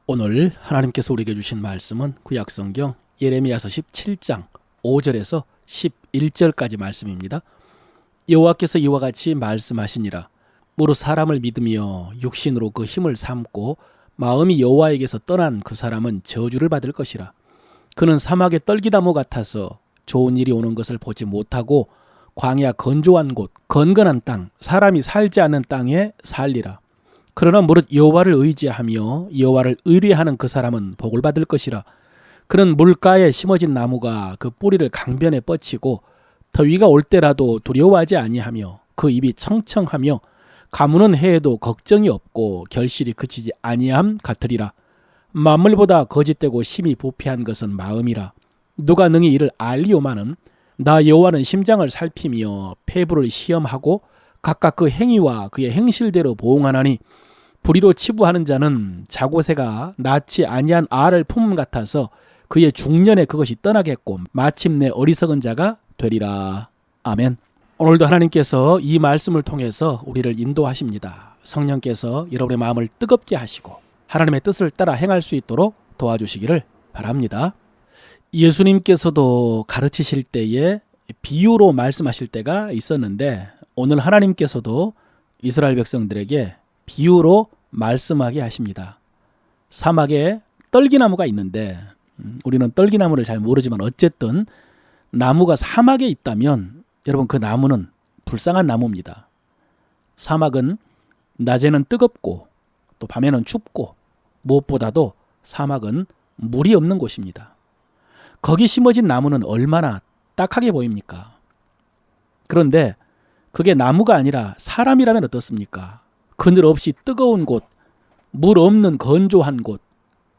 오늘 하나님께서 우리에게 주신 말씀은 구약성경 예레미야서 17장 5절에서 11절까지 말씀입니다. 여호와께서 이와 같이 말씀하시니라. 무릇 사람을 믿으며 육신으로 그 힘을 삼고 마음이 여호와에게서 떠난 그 사람은 저주를 받을 것이라. 그는 사막의 떨기나무 같아서 좋은 일이 오는 것을 보지 못하고 광야 건조한 곳, 건건한 땅, 사람이 살지 않는 땅에 살리라. 그러나 무릇 여호와를 의지하며 여호와를 의뢰하는 그 사람은 복을 받을 것이라. 그는 물가에 심어진 나무가 그 뿌리를 강변에 뻗치고 더위가 올 때라도 두려워하지 아니하며 그 입이 청청하며 가무는 해에도 걱정이 없고 결실이 그치지 아니함 같으리라. 만물보다 거짓되고 심히 부패한 것은 마음이라. 누가 능히 이를 알리오마는 나 여호와는 심장을 살피며 폐부를 시험하고 각각 그 행위와 그의 행실대로 보응하나니 불의로 치부하는 자는 자고새가 낳지 아니한 알을 품음 같아서 그의 중년에 그것이 떠나겠고 마침내 어리석은 자가 되리라. 아멘. 오늘도 하나님께서 이 말씀을 통해서 우리를 인도하십니다. 성령께서 여러분의 마음을 뜨겁게 하시고 하나님의 뜻을 따라 행할 수 있도록 도와주시기를 바랍니다. 예수님께서도 가르치실 때에 비유로 말씀하실 때가 있었는데 오늘 하나님께서도 이스라엘 백성들에게 비유로 말씀하게 하십니다. 사막에 떨기나무가 있는데 우리는 떨기나무를 잘 모르지만 어쨌든 나무가 사막에 있다면 여러분 그 나무는 불쌍한 나무입니다. 사막은 낮에는 뜨겁고 또 밤에는 춥고 무엇보다도 사막은 물이 없는 곳입니다. 거기 심어진 나무는 얼마나 딱하게 보입니까? 그런데 그게 나무가 아니라 사람이라면 어떻습니까? 그늘 없이 뜨거운 곳, 물 없는 건조한 곳,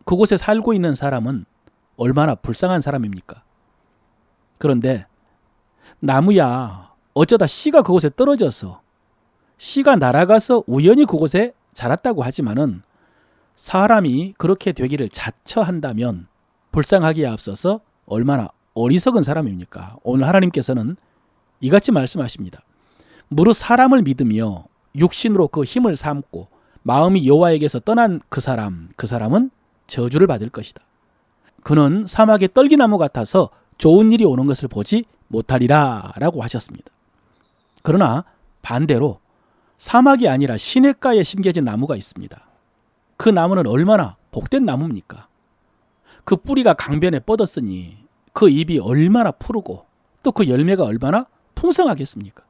그곳에 살고 있는 사람은 얼마나 불쌍한 사람입니까? 그런데 나무야 어쩌다 씨가 그곳에 떨어져서 씨가 날아가서 우연히 그곳에 자랐다고 하지만은 사람이 그렇게 되기를 자처한다면 불쌍하기에 앞서서 얼마나 어리석은 사람입니까? 오늘 하나님께서는 이같이 말씀하십니다. 무릇 사람을 믿으며 육신으로 그 힘을 삼고 마음이 여호와에게서 떠난 그 사람은 저주를 받을 것이다. 그는 사막의 떨기나무 같아서 좋은 일이 오는 것을 보지 못하리라 라고 하셨습니다. 그러나 반대로 사막이 아니라 시냇가에 심겨진 나무가 있습니다. 그 나무는 얼마나 복된 나무입니까? 그 뿌리가 강변에 뻗었으니 그 잎이 얼마나 푸르고 또 그 열매가 얼마나 풍성하겠습니까?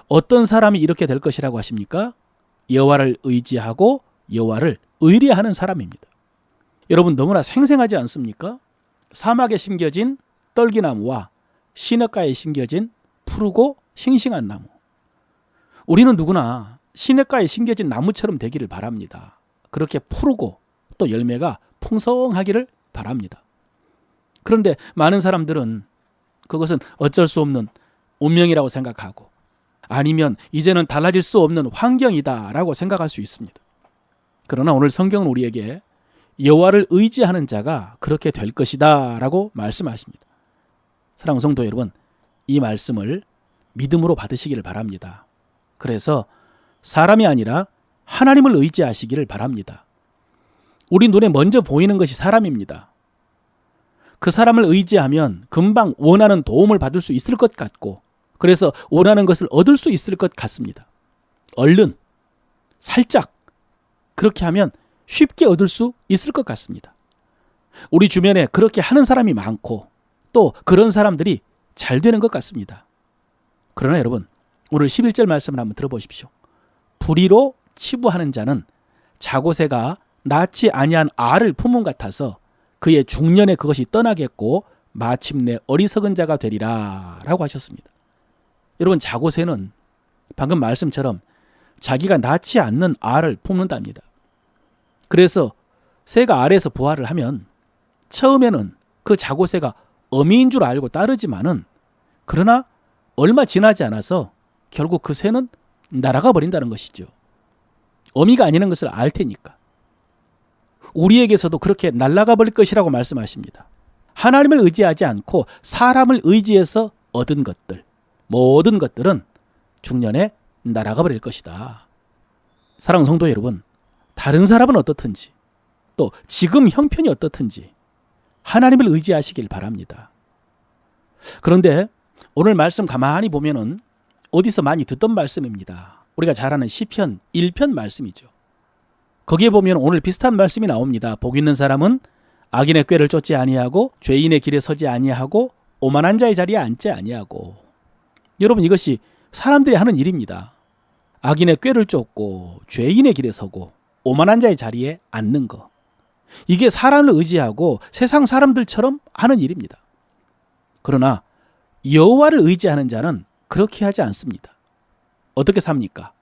어떤 사람이 이렇게 될 것이라고 하십니까? 여호와를 의지하고 여호와를 의뢰하는 사람입니다. 여러분 너무나 생생하지 않습니까? 사막에 심겨진 떨기나무와 시냇가에 심겨진 푸르고 싱싱한 나무. 우리는 누구나 시냇가에 심겨진 나무처럼 되기를 바랍니다. 그렇게 푸르고 또 열매가 풍성하기를 바랍니다. 그런데 많은 사람들은 그것은 어쩔 수 없는 운명이라고 생각하고 아니면 이제는 달라질 수 없는 환경이다라고 생각할 수 있습니다. 그러나 오늘 성경은 우리에게 여호와를 의지하는 자가 그렇게 될 것이다 라고 말씀하십니다. 사랑하는 성도 여러분, 이 말씀을 믿음으로 받으시기를 바랍니다. 그래서 사람이 아니라 하나님을 의지하시기를 바랍니다. 우리 눈에 먼저 보이는 것이 사람입니다. 그 사람을 의지하면 금방 원하는 도움을 받을 수 있을 것 같고 그래서 원하는 것을 얻을 수 있을 것 같습니다. 얼른, 살짝 그렇게 하면 쉽게 얻을 수 있을 것 같습니다. 우리 주변에 그렇게 하는 사람이 많고 또 그런 사람들이 잘 되는 것 같습니다. 그러나 여러분 오늘 11절 말씀을 한번 들어보십시오. 불의로 치부하는 자는 자고새가 낳지 아니한 알을 품음 같아서 그의 중년에 그것이 떠나겠고 마침내 어리석은 자가 되리라 라고 하셨습니다. 여러분 자고새는 방금 말씀처럼 자기가 낳지 않는 알을 품는답니다. 그래서 새가 알에서 부화를 하면 처음에는 그 자고새가 어미인 줄 알고 따르지만은 그러나 얼마 지나지 않아서 결국 그 새는 날아가 버린다는 것이죠. 어미가 아니라는 것을 알 테니까. 우리에게서도 그렇게 날아가 버릴 것이라고 말씀하십니다. 하나님을 의지하지 않고 사람을 의지해서 얻은 것들, 모든 것들은 중년에 날아가 버릴 것이다. 사랑하는 성도 여러분, 다른 사람은 어떻든지 또 지금 형편이 어떻든지 하나님을 의지하시길 바랍니다. 그런데 오늘 말씀 가만히 보면은 어디서 많이 듣던 말씀입니다. 우리가 잘 아는 시편 1편 말씀이죠. 거기에 보면 오늘 비슷한 말씀이 나옵니다. 복 있는 사람은 악인의 꾀를 쫓지 아니하고 죄인의 길에 서지 아니하고 오만한 자의 자리에 앉지 아니하고. 여러분, 이것이 사람들이 하는 일입니다. 악인의 꾀를 쫓고 죄인의 길에 서고 오만한 자의 자리에 앉는 것. 이게 사람을 의지하고 세상 사람들처럼 하는 일입니다. 그러나 여호와를 의지하는 자는 그렇게 하지 않습니다. 어떻게 삽니까?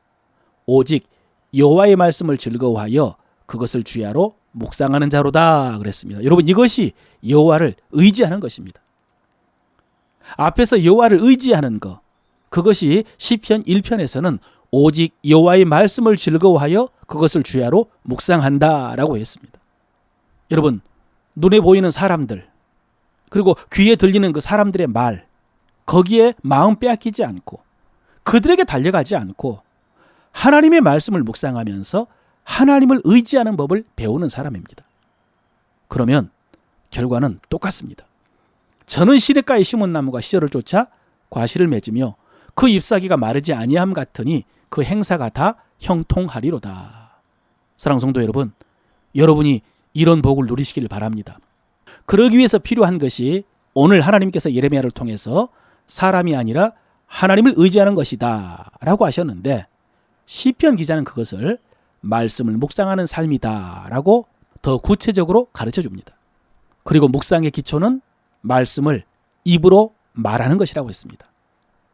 오직 여호와의 말씀을 즐거워하여 그것을 주야로 묵상하는 자로다 그랬습니다. 여러분, 이것이 여호와를 의지하는 것입니다. 앞에서 여호와를 의지하는 것, 그것이 시편 1편에서는 오직 여호와의 말씀을 즐거워하여 그것을 주야로 묵상한다라고 했습니다. 여러분, 눈에 보이는 사람들, 그리고 귀에 들리는 그 사람들의 말, 거기에 마음 빼앗기지 않고 그들에게 달려가지 않고 하나님의 말씀을 묵상하면서 하나님을 의지하는 법을 배우는 사람입니다. 그러면 결과는 똑같습니다. 저는 시냇가에 심은 나무가 시절을 쫓아 과실을 맺으며 그 잎사귀가 마르지 아니함 같으니 그 행사가 다 형통하리로다. 사랑하는 성도 여러분, 여러분이 이런 복을 누리시길 바랍니다. 그러기 위해서 필요한 것이 오늘 하나님께서 예레미야를 통해서 사람이 아니라 하나님을 의지하는 것이다 라고 하셨는데, 시편 기자는 그것을 말씀을 묵상하는 삶이다 라고 더 구체적으로 가르쳐 줍니다. 그리고 묵상의 기초는 말씀을 입으로 말하는 것이라고 했습니다.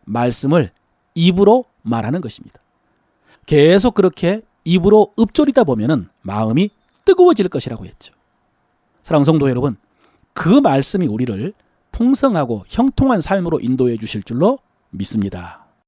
말씀을 입으로 말하는 것입니다. 계속 그렇게 입으로 읊조리다 보면은 마음이 뜨거워질 것이라고 했죠. 사랑하는 성도 여러분, 그 말씀이 우리를 풍성하고 형통한 삶으로 인도해 주실 줄로 믿습니다.